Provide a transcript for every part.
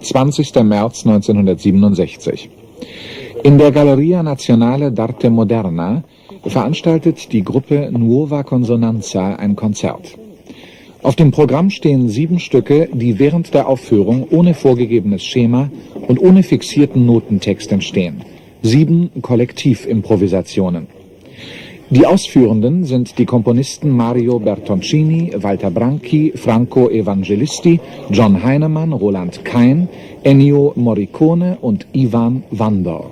20. März 1967. In der Galleria Nazionale d'Arte Moderna veranstaltet die Gruppe Nuova Consonanza ein Konzert. Auf dem Programm stehen 7 Stücke, die während der Aufführung ohne vorgegebenes Schema und ohne fixierten Notentext entstehen. 7 Kollektivimprovisationen. Die Ausführenden sind die Komponisten Mario Bertoncini, Walter Branchi, Franco Evangelisti, John Heineman, Roland Kayn, Ennio Morricone und Ivan Vandor.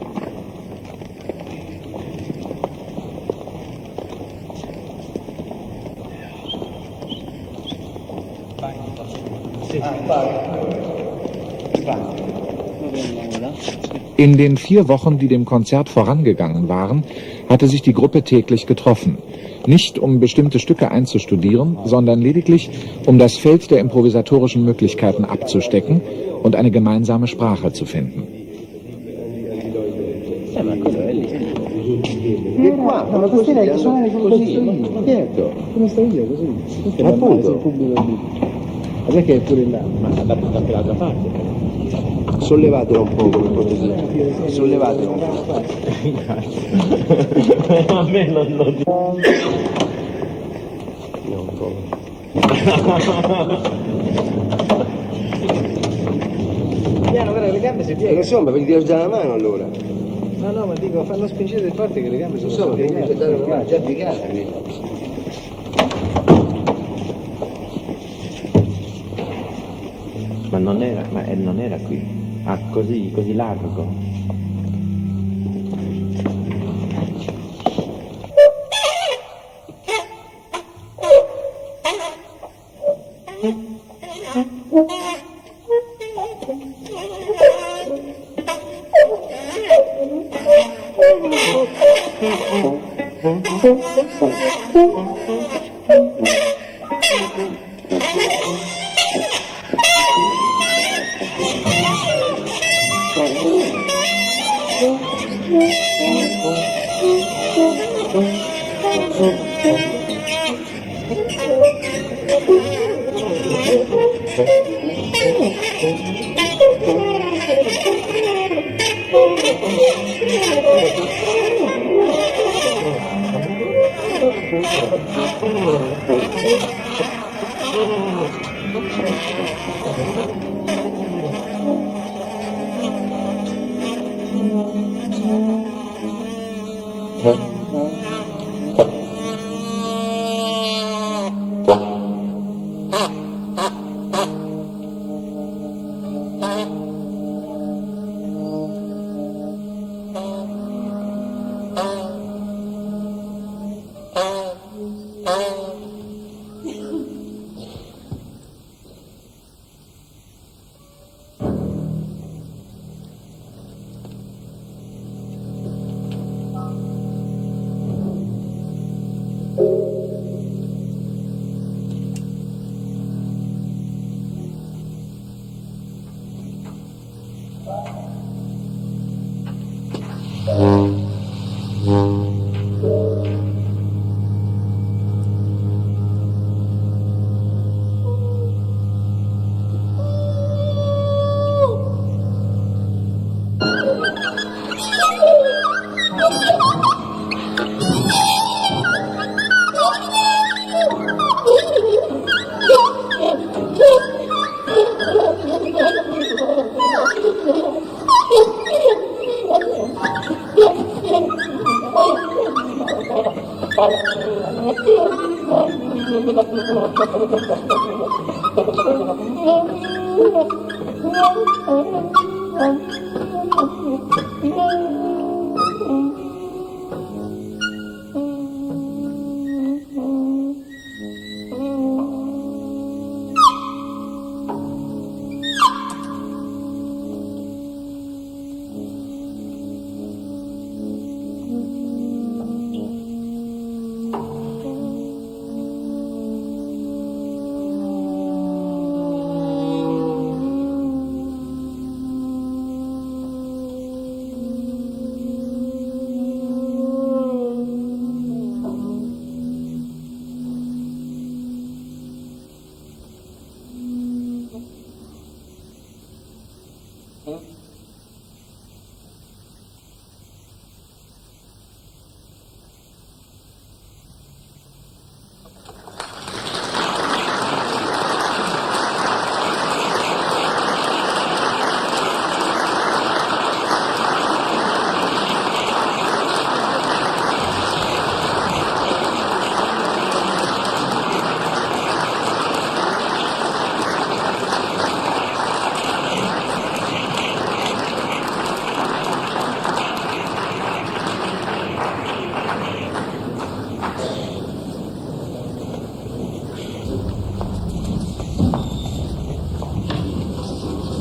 In den 4 Wochen, die dem Konzert vorangegangen waren, hatte sich die Gruppe täglich getroffen. Nicht um bestimmte Stücke einzustudieren, sondern lediglich um das Feld der improvisatorischen Möglichkeiten abzustecken und eine gemeinsame Sprache zu finden. Sollevatelo un po' come cortesia. Sollevatelo un po'. A me non lo dico. No, un po'. Piano, guarda, le gambe si piegano. Insomma, vedi tirare già la mano allora. No, ma dico, fallo spingere forte che le gambe sono Insomma, vedi piegate. tirare la mano, già piegate. Ma non era qui. Ah, così largo.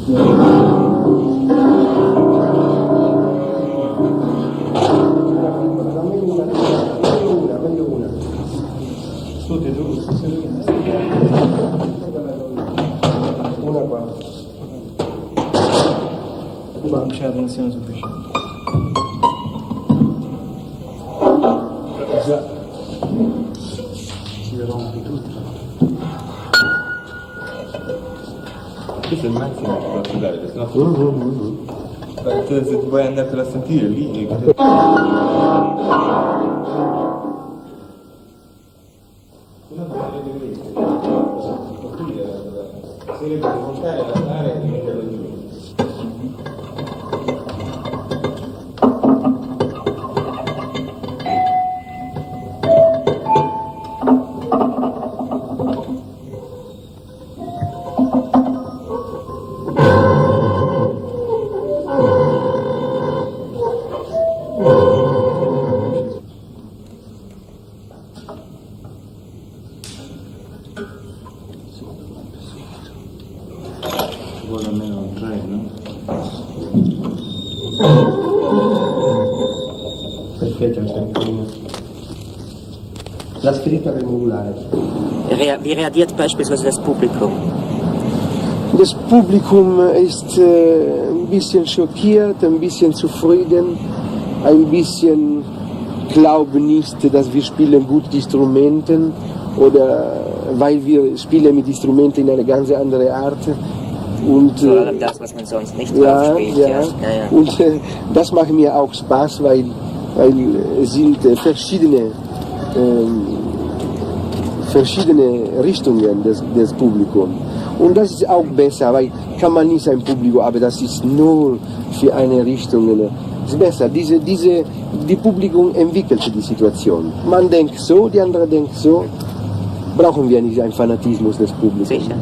Una qua. Non c'è la tensione sufficiente. Già. Si rompe tutto. Questo è il massimo che posso dare, perché no? Se ti vuoi andartela a sentire lì. Se le puoi montare e andare e metterlo giù. Vuole almeno 3, no? Perfetto, la scritta del modulare. Wie reagiert beispielsweise das Publikum? Das Publikum ist ein bisschen schockiert, ein bisschen zufrieden, ein bisschen glauben nicht, dass wir spielen gut die Instrumenten oder weil wir spielen mit Instrumenten in eine ganz andere Art. Und, Vor allem das, was man sonst nicht drauf spielt. Ja. Und das macht mir auch Spaß, weil es sind verschiedene Richtungen des Publikums. Und das ist auch besser, weil kann man nicht ein Publikum, aber das ist nur für eine Richtung. Das ist besser. Die Publikum entwickelt die Situation. Man denkt so, die andere denkt so. Brauchen wir nicht einen Fanatismus des Publikums. Sicher.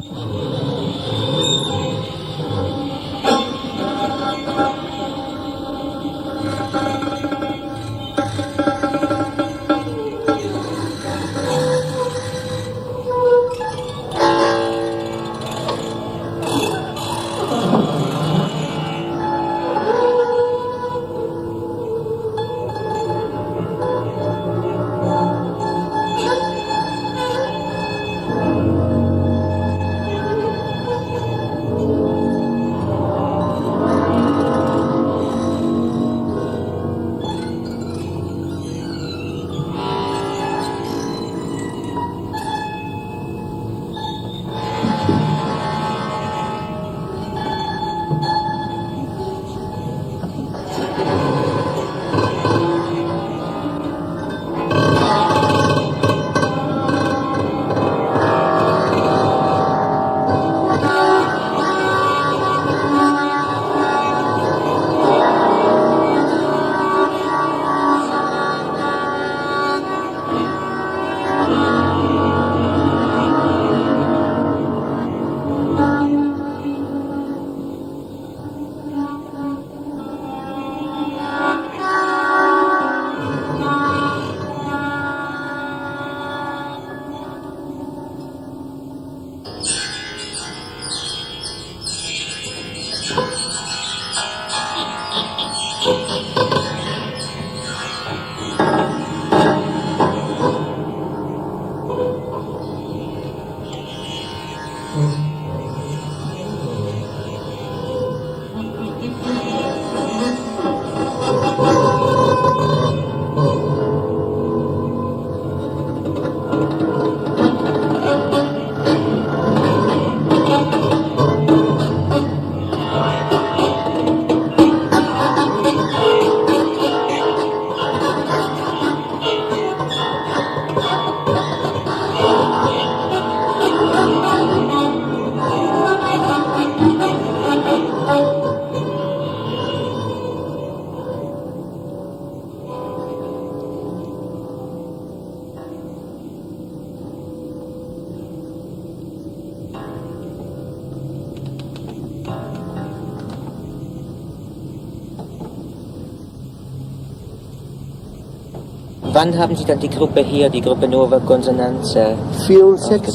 Wann haben Sie dann die Gruppe hier, die Gruppe Nuova Consonanza? 65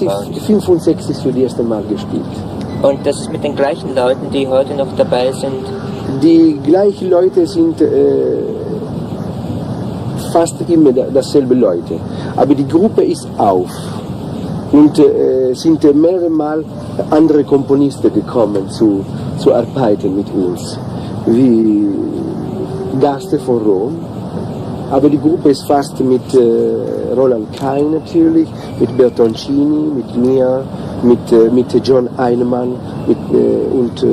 für das erste Mal gespielt. Und das ist mit den gleichen Leuten, die heute noch dabei sind? Die gleichen Leute sind fast immer dasselbe Leute. Aber die Gruppe ist auf. Und sind mehrere Mal andere Komponisten gekommen zu arbeiten mit uns. Wie Gäste von Rom. Aber die Gruppe ist fast mit Roland Kayn natürlich, mit Bertoncini, mit mir, mit John Heineman und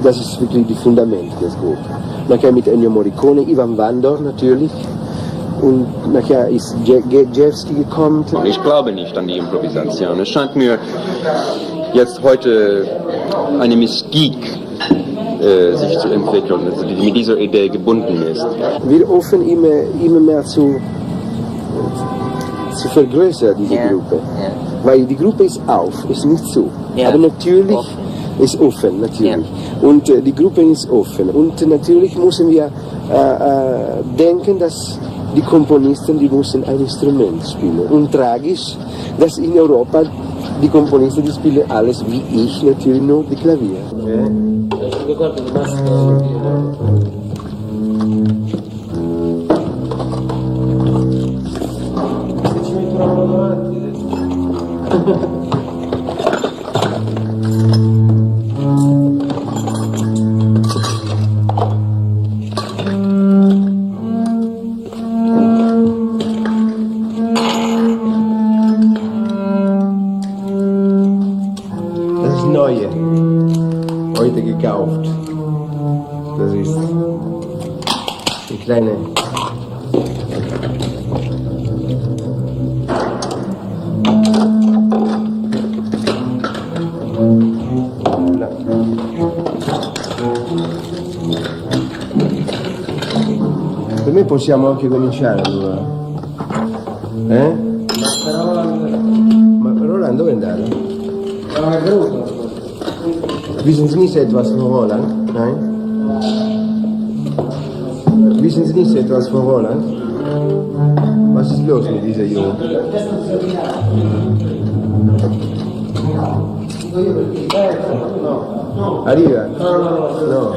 das ist wirklich das Fundament der Gruppe. Nachher mit Ennio Morricone, Vandor natürlich und nachher ist Rzewski gekommen. Ich glaube nicht an die Improvisation. Es scheint mir jetzt heute eine Mystik sich zu entwickeln, also die mit dieser Idee gebunden ist. Wir hoffen immer mehr zu vergrößern, diese Gruppe. Ja. Weil die Gruppe ist auf, ist nicht zu. Ja. Aber natürlich Offen. ist offen, natürlich. Ja. Und die Gruppe ist offen. Und natürlich müssen wir denken, dass die Komponisten, die müssen ein Instrument spielen. Und tragisch, dass in Europa die Komponisten, die spielen alles wie ich, natürlich nur die Klavier. Ja. Das ist neue, heute gekauft. Das ist die kleine. Per me possiamo anche cominciare allora. Ma Roland dove è andato? Wissen Sie nicht etwas von Roland? Nein? Wissen Sie nicht etwas von Roland? Was ist los mit dieser Junge? Arriva? No.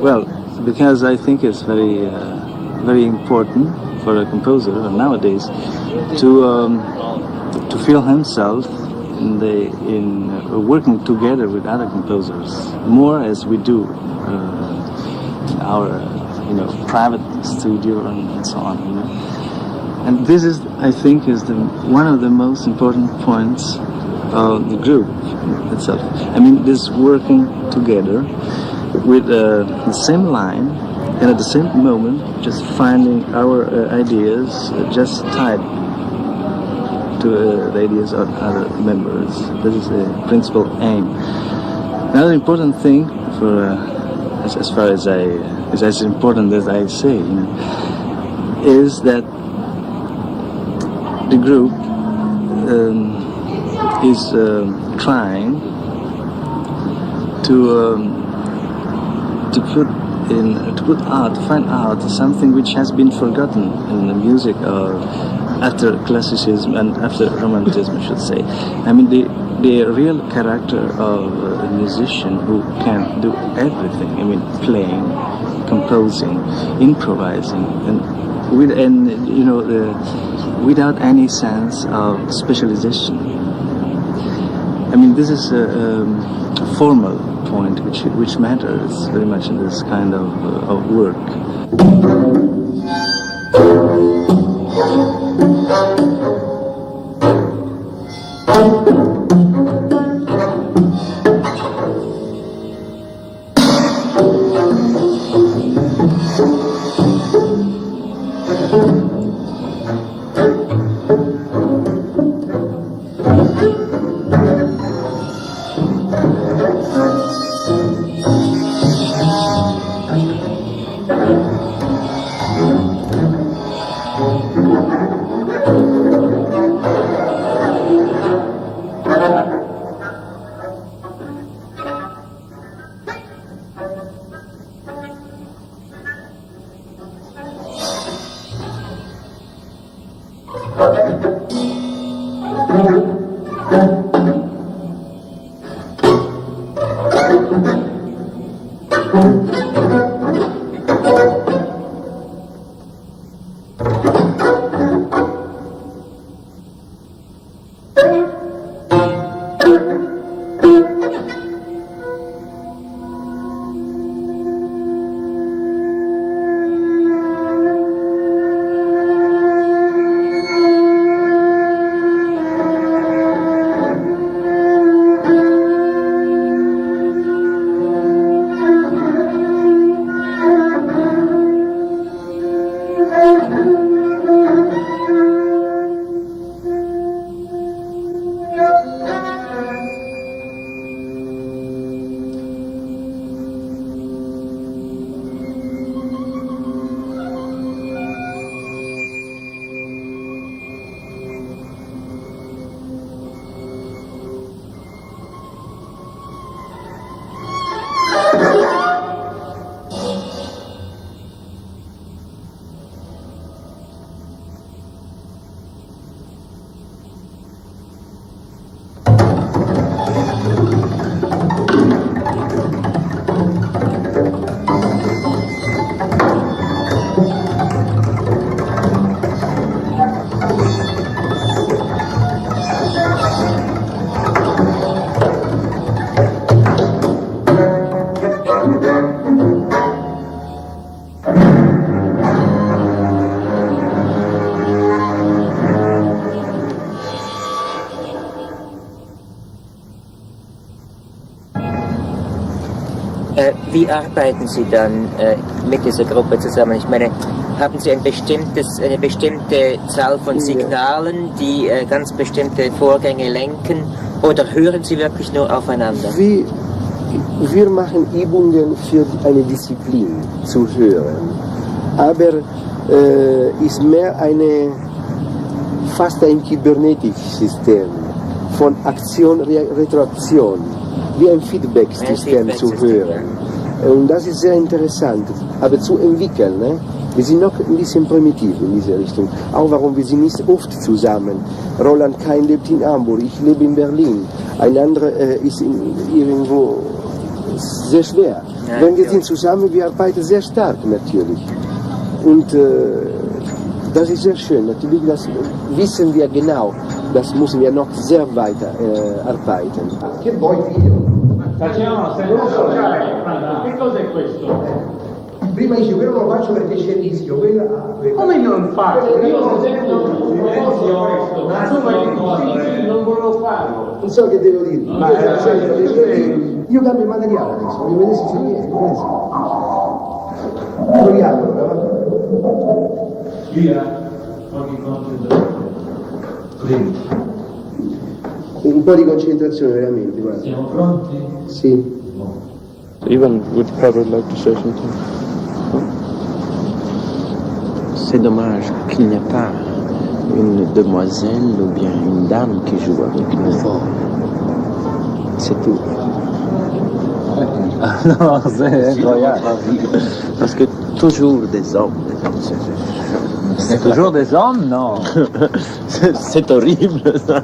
Well, because I think it's very, very important for a composer nowadays to feel himself in working together with other composers more as we do in our private studio and so on. And this is, I think, is one of the most important points of the group itself. I mean, this working together with the same line and at the same moment just finding our ideas just tied to the ideas of other members. This is the principal aim. Another important thing for as far as is as important as I say, is that the group is trying to find out something which has been forgotten in the music after classicism and after romanticism, I should say. I mean, the real character of a musician who can do everything. I mean, playing, composing, improvising, and without any sense of specialization. I mean, this is a formal point which matters very much in this kind of work. Wie arbeiten Sie dann mit dieser Gruppe zusammen? Ich meine, haben Sie eine bestimmte Zahl von Signalen, die ganz bestimmte Vorgänge lenken, oder hören Sie wirklich nur aufeinander? Wir machen Übungen für eine Disziplin zu hören, aber ist mehr fast ein kybernetisches System von Aktion, Retroaktion, wie ein Feedback-System zu hören. Und das ist sehr interessant, aber zu entwickeln. Ne? Wir sind noch ein bisschen primitiv in diese Richtung. Auch warum wir sind nicht oft zusammen. Roland Kayn lebt in Hamburg, ich lebe in Berlin. Ein anderer ist irgendwo sehr schwer. Ja, Wenn wir ja. sind zusammen, wir arbeiten sehr stark natürlich. Und das ist sehr schön. Natürlich, das wissen wir genau. Das müssen wir noch sehr weiter arbeiten. Che vuoi figlio? Facciamo, se non so, che cos'è questo? Prima dice quello lo faccio perché c'è il rischio, Come non faccio? Io sento un silenzio, ma non volevo farlo. Non so che devo dire. Io cambio il materiale adesso, voglio vedere se viene. Proviamo. Un po' di concentrazione veramente, guarda. Siamo pronti? Sì. Ivan would probably like to say something. C'est dommage qu'il n'y ait pas une demoiselle ou bien une dame qui joue avec nous. C'est tout. Non, c'est incroyable. Parce que toujours des hommes. C'est toujours des hommes, non? C'est horrible ça.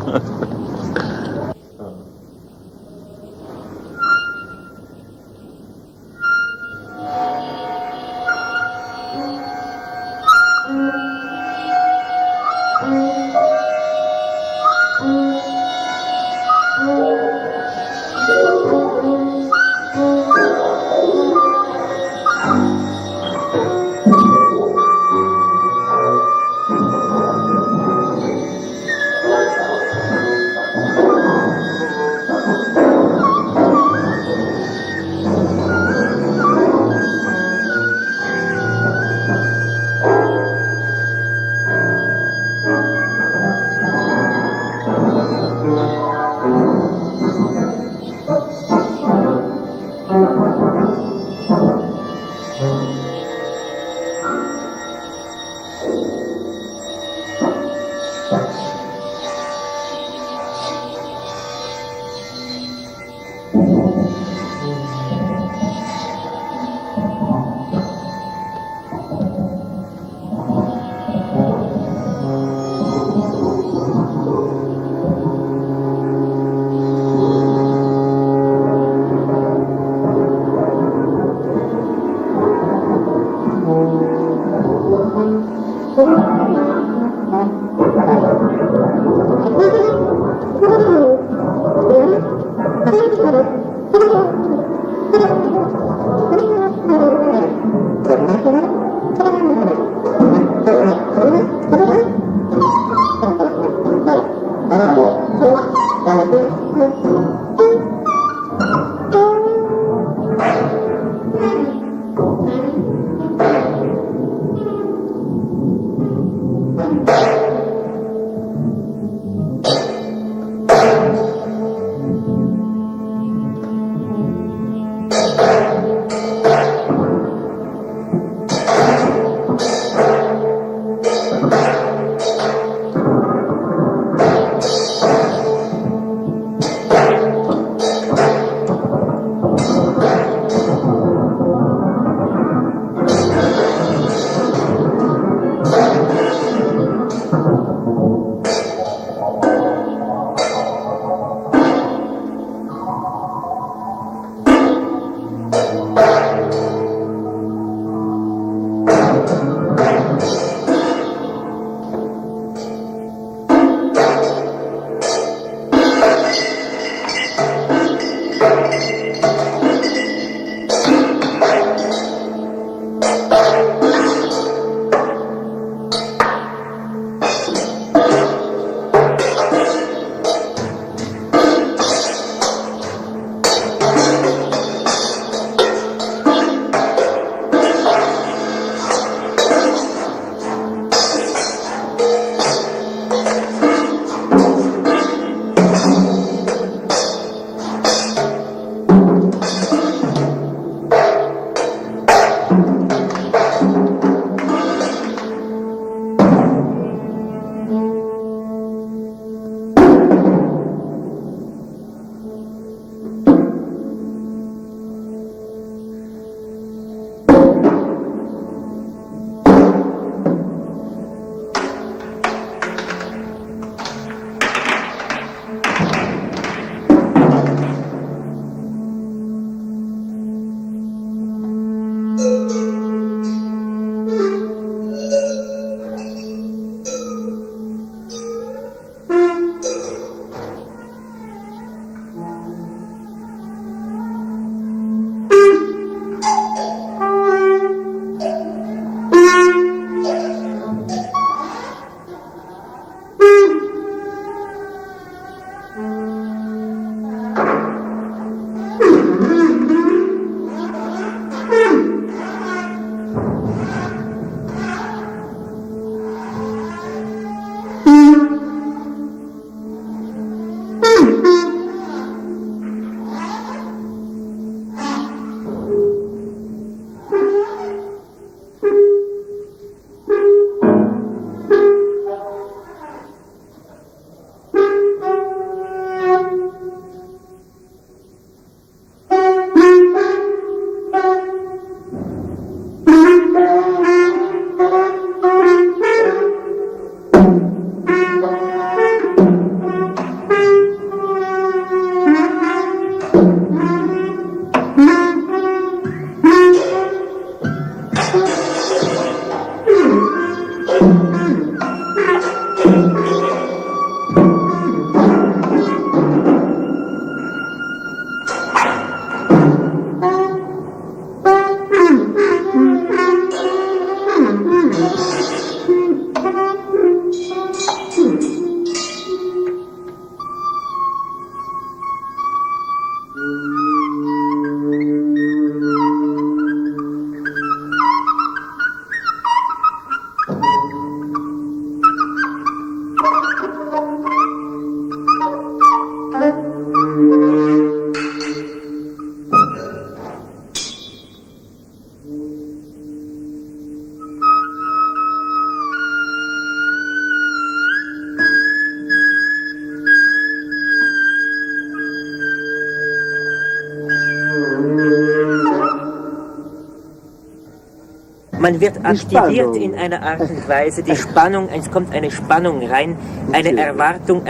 Man wird aktiviert in einer Art und Weise, die Spannung, es kommt eine Spannung rein, eine Erwartung,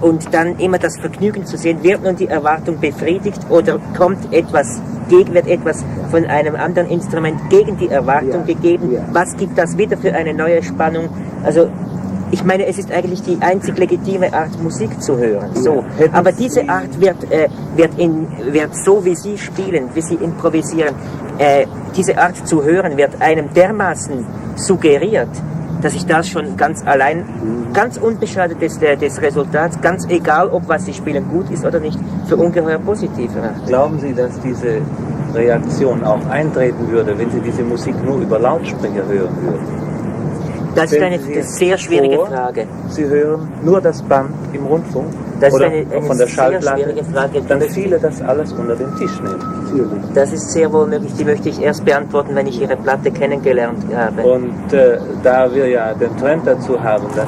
und dann immer das Vergnügen zu sehen, wird nun die Erwartung befriedigt oder wird etwas von einem anderen Instrument gegen die Erwartung gegeben, was gibt das wieder für eine neue Spannung? Also ich meine, es ist eigentlich die einzig legitime Art, Musik zu hören. So. Aber diese Art wird so, wie Sie spielen, wie Sie improvisieren, diese Art zu hören, wird einem dermaßen suggeriert, dass ich das schon ganz allein, ganz unbeschadet des Resultats, ganz egal, ob was Sie spielen gut ist oder nicht, für ungeheuer positiv erachte. Glauben Sie, dass diese Reaktion auch eintreten würde, wenn Sie diese Musik nur über Lautsprecher hören würden? Das ist eine sehr schwierige Frage. Sie hören nur das Band im Rundfunk das oder ist eine von der sehr Schallplatte, schwierige Frage. dann viele das alles unter den Tisch nehmen. Das ist sehr wohl möglich, die möchte ich erst beantworten, wenn ich Ihre Platte kennengelernt habe. Und da wir ja den Trend dazu haben, dass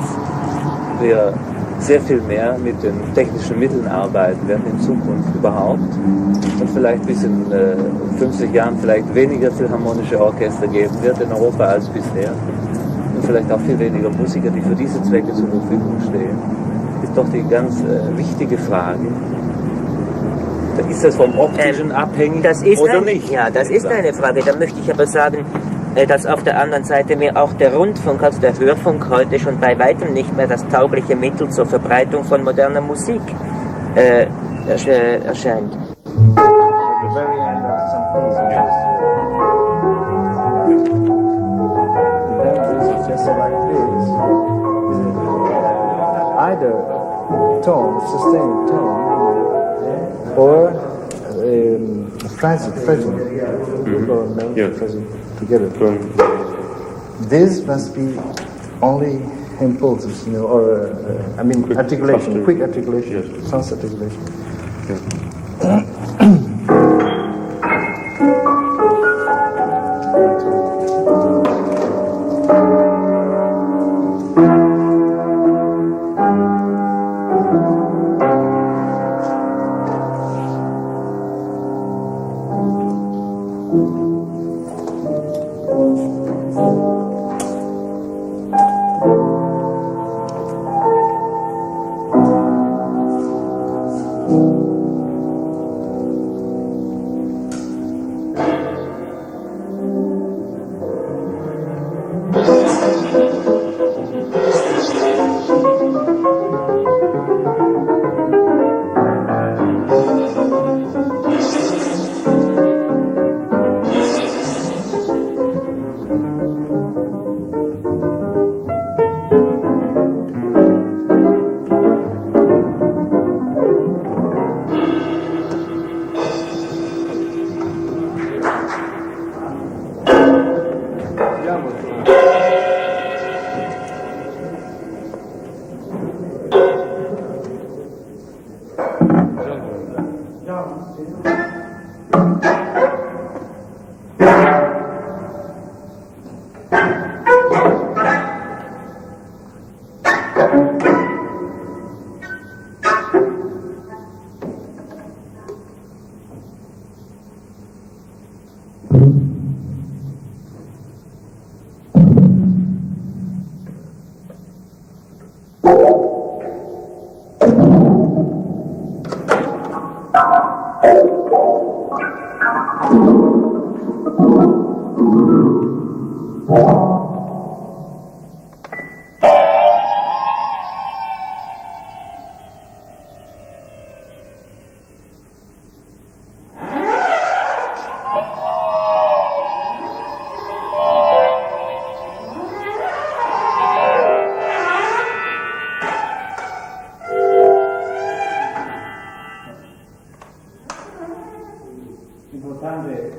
wir sehr viel mehr mit den technischen Mitteln arbeiten werden in Zukunft überhaupt und vielleicht bis in 50 Jahren vielleicht weniger philharmonische Orchester geben wird in Europa als bisher und vielleicht auch viel weniger Musiker, die für diese Zwecke zur Verfügung stehen, ist doch die ganz wichtige Frage. Ist das vom Optischen abhängig oder nicht? Ja, das ist eine Frage. Da möchte ich aber sagen, dass auf der anderen Seite mir auch der Rundfunk, also der Hörfunk heute schon bei weitem nicht mehr das taugliche Mittel zur Verbreitung von moderner Musik erscheint. Either tone, sustained tone, or present, present together. This must be only impulses, or articulation, quick articulation, fast articulation.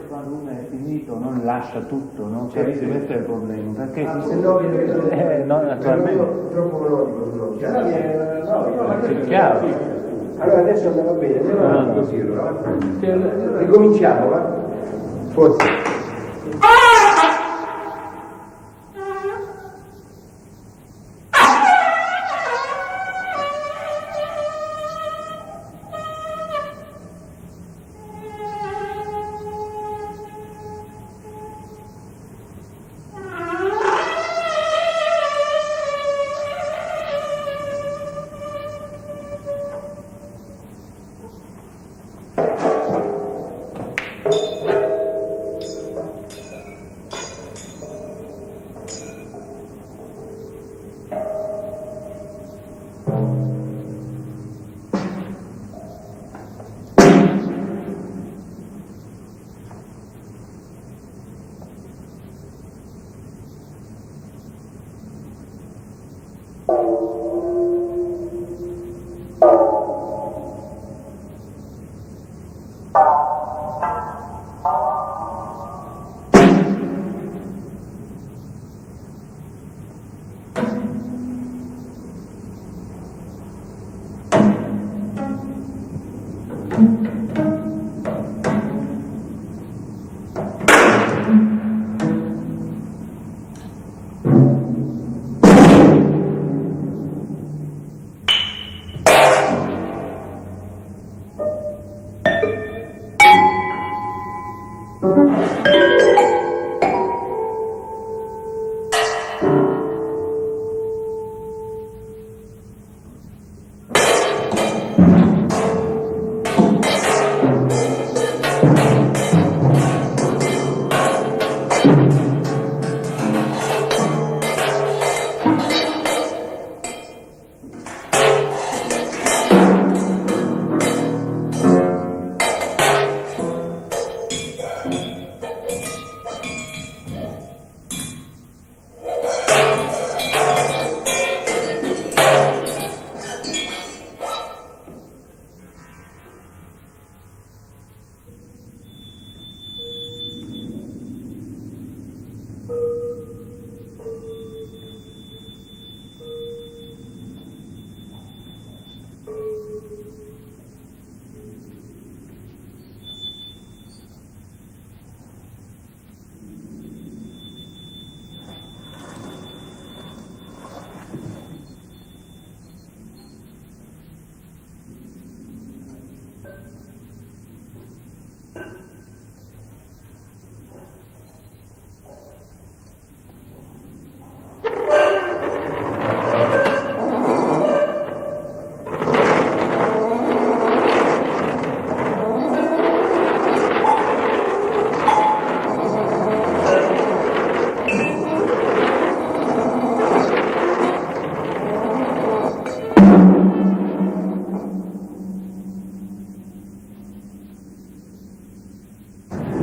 Quando uno è finito non lascia tutto, no? Cioè, questo è il problema, perché se no viene no, naturalmente troppo melodico, è chiaro. Allora adesso andava bene, andiamo avanti così allora. Ricominciamo, va? Forse.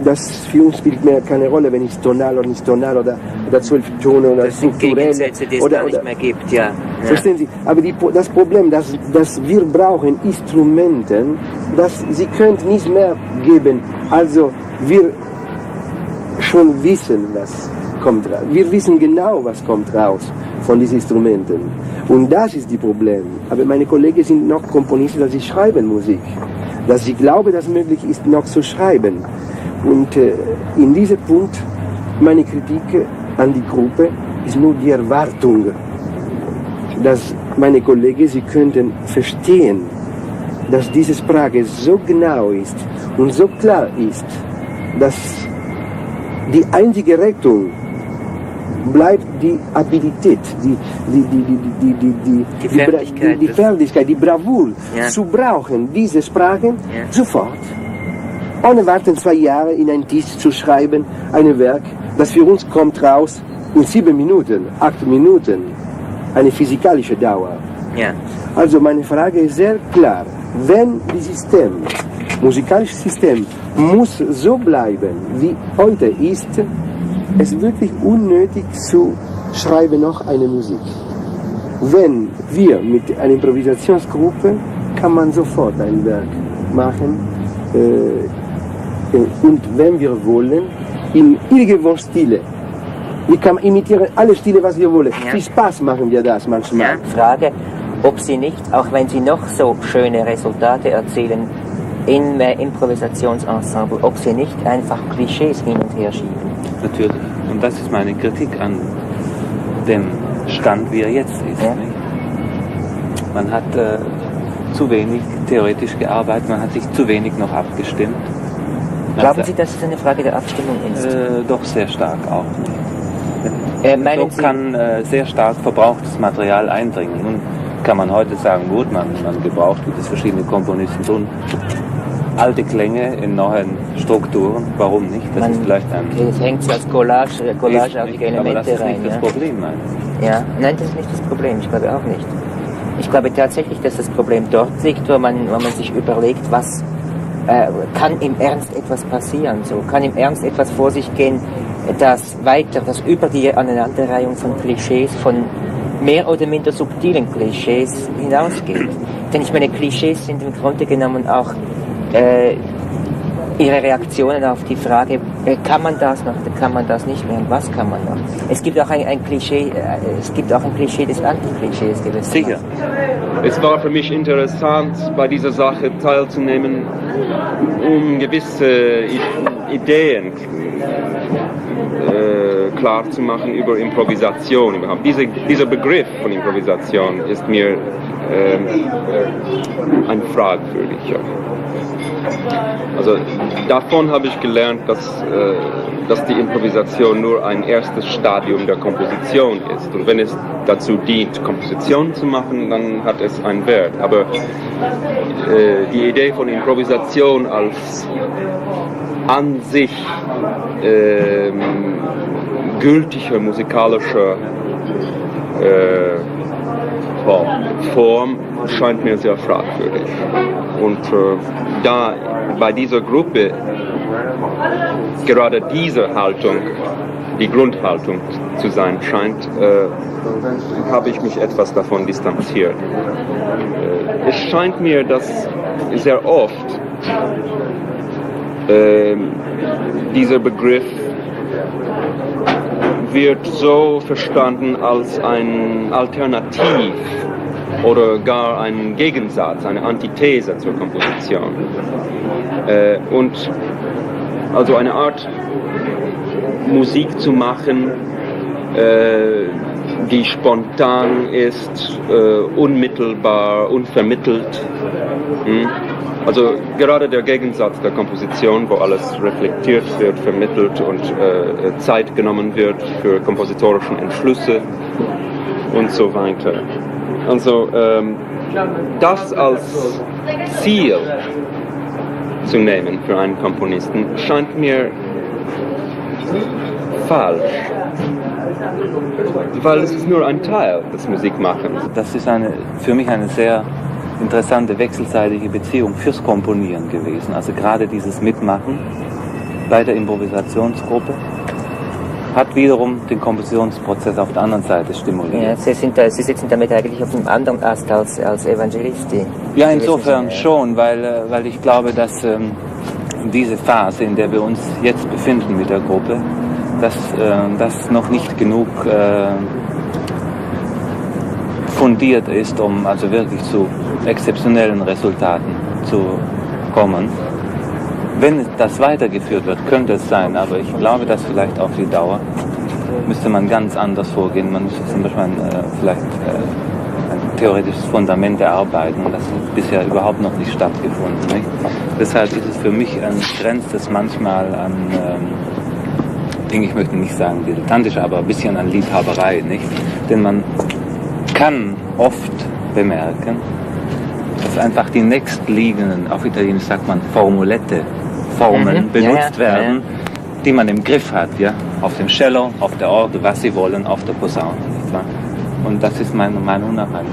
Das Führung spielt mehr keine Rolle, wenn ich tonal oder nicht tonal oder 12 Tone oder strukturell oder nicht mehr gibt, ja. Verstehen Sie? Aber das Problem, dass wir brauchen Instrumenten, dass sie können nicht mehr geben. Also wir schon wissen, was kommt raus. Wir wissen genau, was kommt raus von diesen Instrumenten. Und das ist das Problem. Aber meine Kollegen sind noch Komponisten, dass sie schreiben Musik. Dass sie glauben, dass es möglich ist, noch zu schreiben. Und in diesem Punkt, meine Kritik an die Gruppe ist nur die Erwartung, dass meine Kollegen, sie könnten verstehen, dass diese Sprache so genau ist und so klar ist, dass die einzige Rettung bleibt die Abilität, die Fertigkeit, die Bravour, zu brauchen, diese Sprachen sofort. Ohne warten 2 Jahre in ein Tisch zu schreiben, ein Werk, das für uns kommt raus in 7 Minuten, 8 Minuten, eine physikalische Dauer. Ja. Also meine Frage ist sehr klar. Wenn das musikalische System muss so bleiben, wie heute ist, es ist wirklich unnötig zu schreiben noch eine Musik. Wenn wir mit einer Improvisationsgruppe, kann man sofort ein Werk machen und wenn wir wollen, in irgendwo Stile. Wir können imitieren alle Stile, was wir wollen. Ja. Viel Spaß machen wir das manchmal. Ja. Frage, ob Sie nicht, auch wenn Sie noch so schöne Resultate erzielen im Improvisationsensemble, ob Sie nicht einfach Klischees hin und her schieben. Natürlich. Und das ist meine Kritik an dem Stand, wie er jetzt ist. Ja. Nicht? Man hat zu wenig theoretisch gearbeitet, man hat sich zu wenig noch abgestimmt. Glauben Sie, dass es eine Frage der Abstimmung ist? Doch sehr stark auch. Meinen So kann sehr stark verbrauchtes Material eindringen. Nun kann man heute sagen, gut, man gebraucht, wie das verschiedene Komponisten tun, alte Klänge in neuen Strukturen. Warum nicht? Das ist vielleicht ein... Das hängt so als collageartige Elemente aber das ist rein. nicht das Problem, nein. Ja, nein, das ist nicht das Problem. Ich glaube auch nicht. Ich glaube tatsächlich, dass das Problem dort liegt, wo man sich überlegt, was kann im Ernst etwas passieren? So kann im Ernst etwas vor sich gehen, das über die Aneinanderreihung von Klischees, von mehr oder minder subtilen Klischees hinausgeht. Denn ich meine, Klischees sind im Grunde genommen auch ihre Reaktionen auf die Frage, kann man das noch, kann man das nicht mehr und was kann man noch? Es gibt auch ein Klischee, des Antiklischees gewissermaßen. Sicher. Es war für mich interessant, bei dieser Sache teilzunehmen, um gewisse Ideen klar zu machen über Improvisation überhaupt. Dieser Begriff von Improvisation ist mir ein fragwürdiger. Also davon habe ich gelernt, dass die Improvisation nur ein erstes Stadium der Komposition ist. Und wenn es dazu dient, Komposition zu machen, dann hat es einen Wert. Aber die Idee von Improvisation als an sich gültiger musikalischer Form scheint mir sehr fragwürdig. Und da bei dieser Gruppe gerade diese Haltung die Grundhaltung zu sein scheint, habe ich mich etwas davon distanziert. Es scheint mir, dass sehr oft dieser Begriff wird so verstanden als ein Alternativ oder gar ein Gegensatz, eine Antithese zur Komposition. Und also eine Art Musik zu machen, die spontan ist, unmittelbar, unvermittelt. Also gerade der Gegensatz der Komposition, wo alles reflektiert wird, vermittelt und Zeit genommen wird für kompositorischen Entschlüsse und so weiter. Also das als Ziel zu nehmen für einen Komponisten scheint mir falsch, weil es ist nur ein Teil des Musikmachens. Das ist für mich eine sehr interessante wechselseitige Beziehung fürs Komponieren gewesen. Also gerade dieses Mitmachen bei der Improvisationsgruppe hat wiederum den Kompositionsprozess auf der anderen Seite stimuliert. Ja, Sie sitzen damit eigentlich auf einem anderen Ast als Evangelisti. Ja, insofern schon, weil ich glaube, dass diese Phase, in der wir uns jetzt befinden mit der Gruppe, dass das noch nicht genug fundiert ist, um also wirklich zu exzeptionellen Resultaten zu kommen. Wenn das weitergeführt wird, könnte es sein, aber ich glaube, dass vielleicht auf die Dauer müsste man ganz anders vorgehen. Man müsste zum Beispiel vielleicht ein theoretisches Fundament erarbeiten und das hat bisher überhaupt noch nicht stattgefunden. Nicht? Deshalb ist es für mich grenzt es manchmal an, ich möchte nicht sagen dilettantisch, aber ein bisschen an Liebhaberei. Nicht? Denn man kann oft bemerken, dass einfach die nächstliegenden, auf Italienisch sagt man Formulette, Formeln benutzt werden, die man im Griff hat, ja, auf dem Cello, auf der Orgel, was sie wollen, auf der Posaune, nicht wahr? Und das ist meiner Meinung nach ein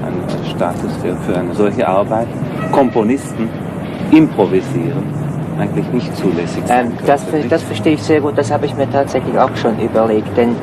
Status für eine solche Arbeit. Komponisten improvisieren eigentlich nicht zulässig sein das verstehe ich sehr gut, das habe ich mir tatsächlich auch schon überlegt, denn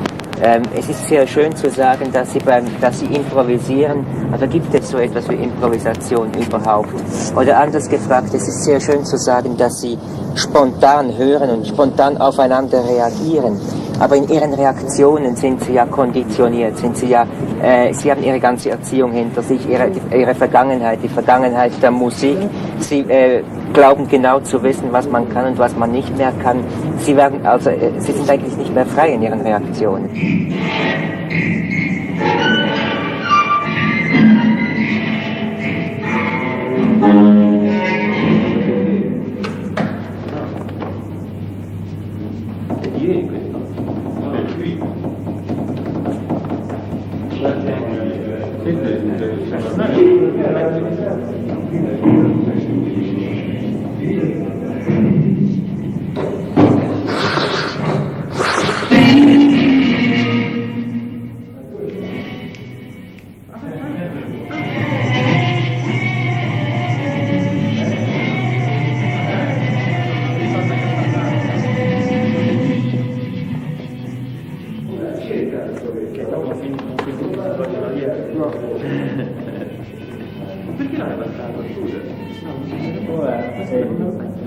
es ist sehr schön zu sagen, dass Sie improvisieren, aber gibt es so etwas wie Improvisation überhaupt? Oder anders gefragt, es ist sehr schön zu sagen, dass Sie spontan hören und spontan aufeinander reagieren. Aber in Ihren Reaktionen sind Sie ja konditioniert, Sie haben Ihre ganze Erziehung hinter sich, Ihre Vergangenheit, die Vergangenheit der Musik. Sie glauben genau zu wissen, was man kann und was man nicht mehr kann. Sie sind eigentlich nicht mehr frei in Ihren Reaktionen.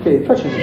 Ok, facciamo.